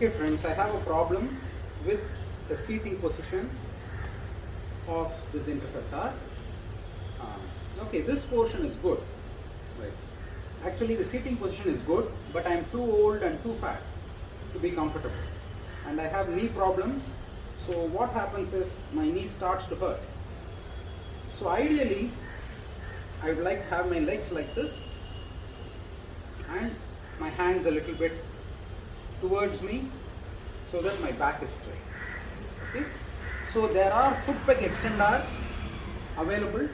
Okay friends, I have a problem with the seating position of this Interceptor. Okay, this portion is good. Right. Actually the seating position is good, but I am too old and too fat to be comfortable. And I have knee problems. So what happens is my knee starts to hurt. So ideally, I would like to have my legs like this and my hands a little bit towards me so that my back is straight. Okay. So there are foot peg extenders available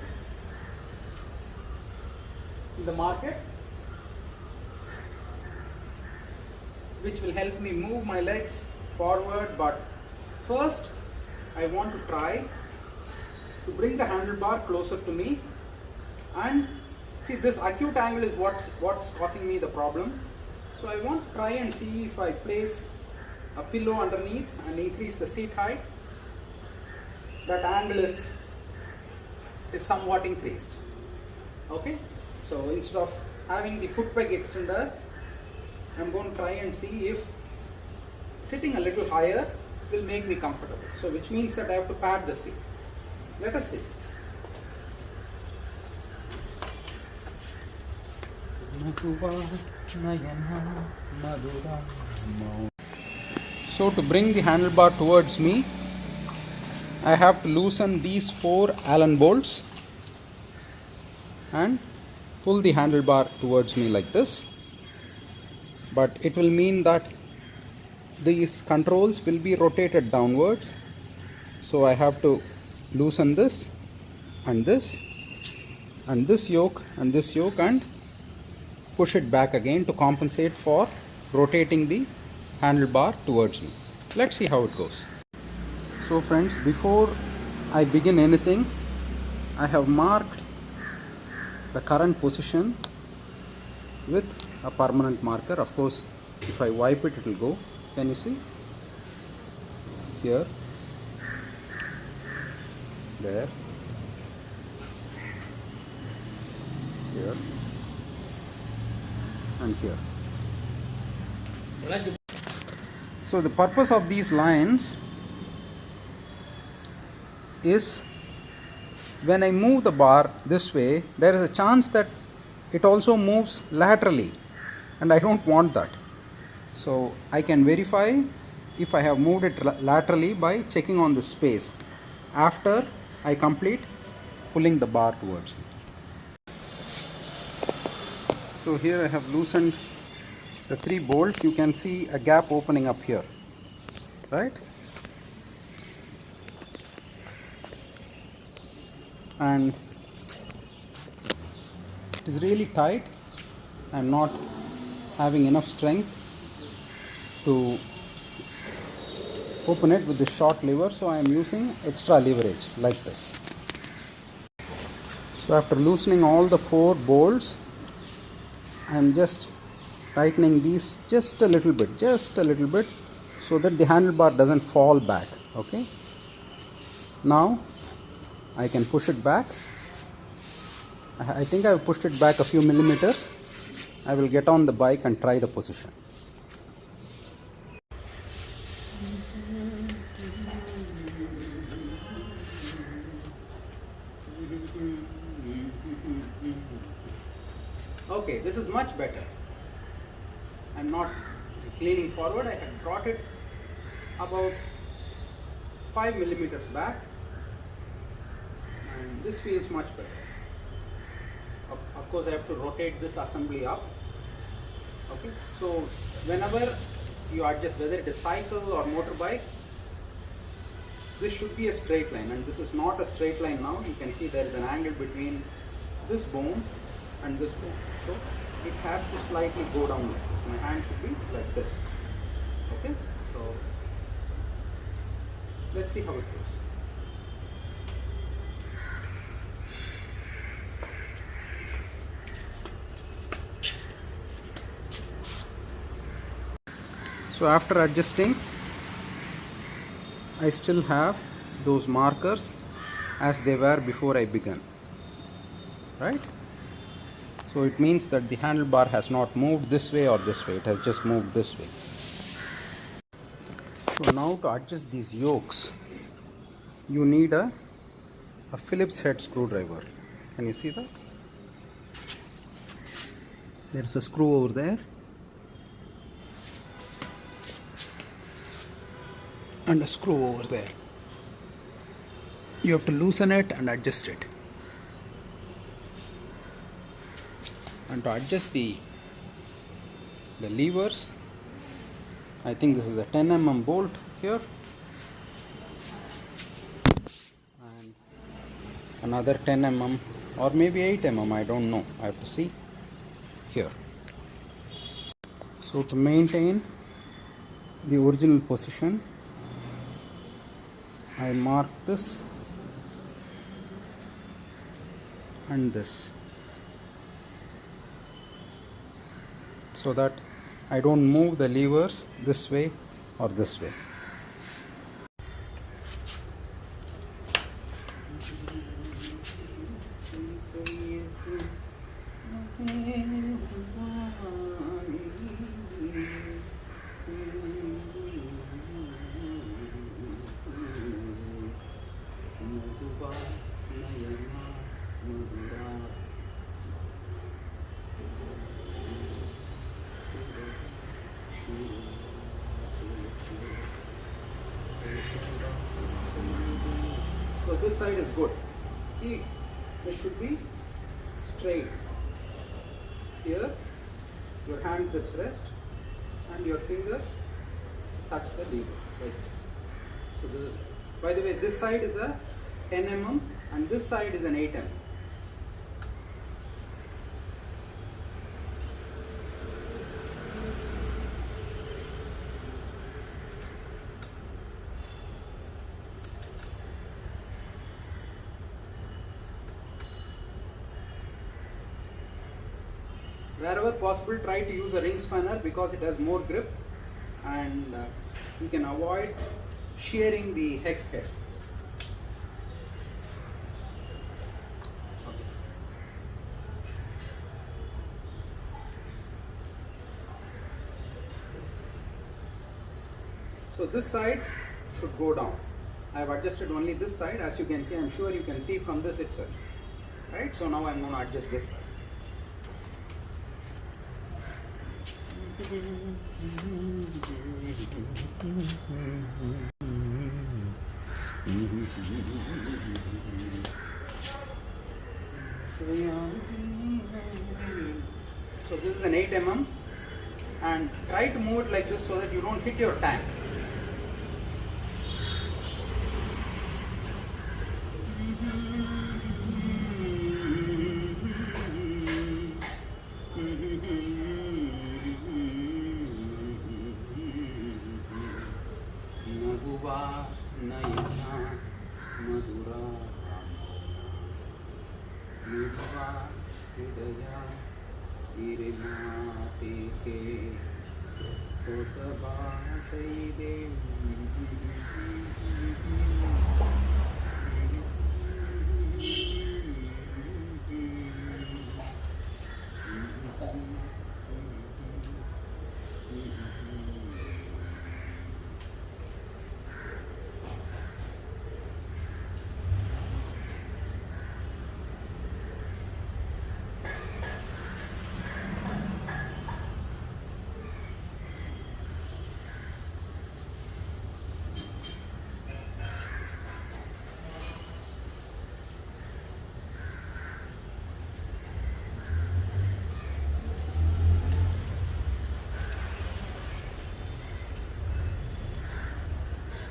in the market which will help me move my legs forward, but first I want to try to bring the handlebar closer to me, and see, this acute angle is what's causing me the problem. So I want to try and see if I place a pillow underneath and increase the seat height, that angle is somewhat increased. Okay, so instead of having the foot peg extender, I'm going to try and see if sitting a little higher will make me comfortable. So which means that I have to pad the seat. Let us see. So to bring the handlebar towards me, I have to loosen these 4 Allen bolts and pull the handlebar towards me like this. But it will mean that these controls will be rotated downwards. So I have to loosen this and this and this yoke and this yoke and push it back again to compensate for rotating the handlebar towards me. Let's see how it goes. So friends, before I begin anything, I have marked the current position with a permanent marker. Of course, if I wipe it, it will go. Can you see? Here, there, here, and here. So the purpose of these lines is, when I move the bar this way, there is a chance that it also moves laterally, and I don't want that. So I can verify if I have moved it laterally by checking on the space after I complete pulling the bar towards me. So here I have loosened the 3 bolts. You can see a gap opening up here, right? And it is really tight. I am not having enough strength to open it with this short lever, so I am using extra leverage like this. So after loosening all the 4 bolts, I am just tightening these just a little bit, so that the handlebar doesn't fall back. Okay, now I can push it back. I think I have pushed it back a few millimeters. I will get on the bike and try the position. Okay, this is much better. I'm not leaning forward. I have brought it about 5 millimeters back, and this feels much better. Of course, I have to rotate this assembly up. Okay, so whenever you adjust, whether it is cycle or motorbike, this should be a straight line, and this is not a straight line now. You can see there is an angle between this bone and this bone, so it has to slightly go down like this. My hand should be like this. Okay, so let's see how it goes. So after adjusting, I still have those markers as they were before I began, right? So it means that the handlebar has not moved this way or this way, it has just moved this way. So now to adjust these yokes, you need a Phillips head screwdriver. Can you see that? There's a screw over there and a screw over there. You have to loosen it and adjust it. And to adjust the levers, I think this is a 10 mm bolt here and another 10 mm or maybe 8 mm, I don't know, I have to see here. So to maintain the original position, I mark this and this so that I don't move the levers this way or this way. So this side is good. See, this should be straight. Here, your hand grips rest and your fingers touch the lever like this. So this is, by the way, this side is a 10 mm and this side is an 8 mm. Wherever possible, try to use a ring spanner because it has more grip and you can avoid shearing the hex head. Okay. So this side should go down. I have adjusted only this side, as you can see. I am sure you can see from this itself. Right? So now I am going to adjust this side. So this is an 8 mm and try to move it like this so that you don't hit your tank.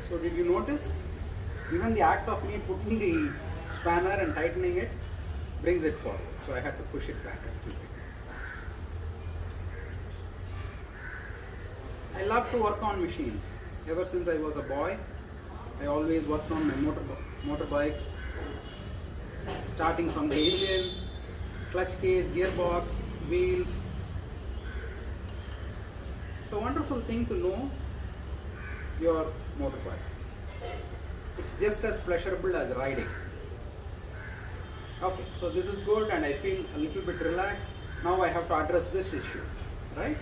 So did you notice? Even the act of me putting the spanner and tightening it brings it forward. So I had to push it back a little bit. I love to work on machines. Ever since I was a boy, I always worked on my motorbikes, starting from the engine, clutch case, gearbox, wheels. It's a wonderful thing to know your motorbike. It's just as pleasurable as riding. Okay, so this is good and I feel a little bit relaxed. Now I have to address this issue, right?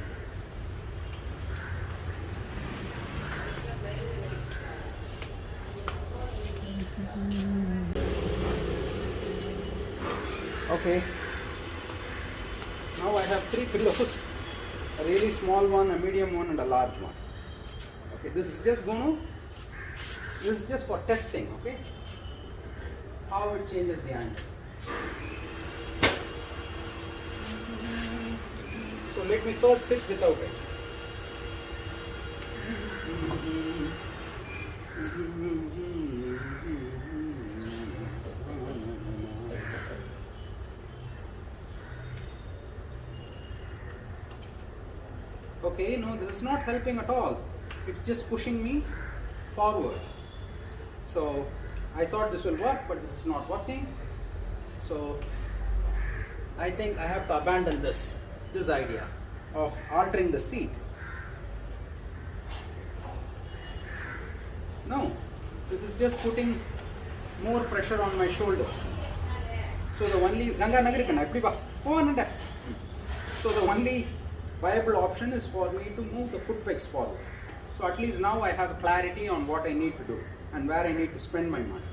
Okay, now I have 3 pillows, a really small one, a medium one and a large one. Okay, this is just for testing, okay, how it changes the angle. So let me first sit without it. Okay, no, this is not helping at all. It's just pushing me forward. So I thought this will work, but this is not working. So I think I have to abandon this idea of altering the seat. No, this is just putting more pressure on my shoulders. So the only viable option is for me to move the foot pegs forward. So at least now I have clarity on what I need to do and where I need to spend my money.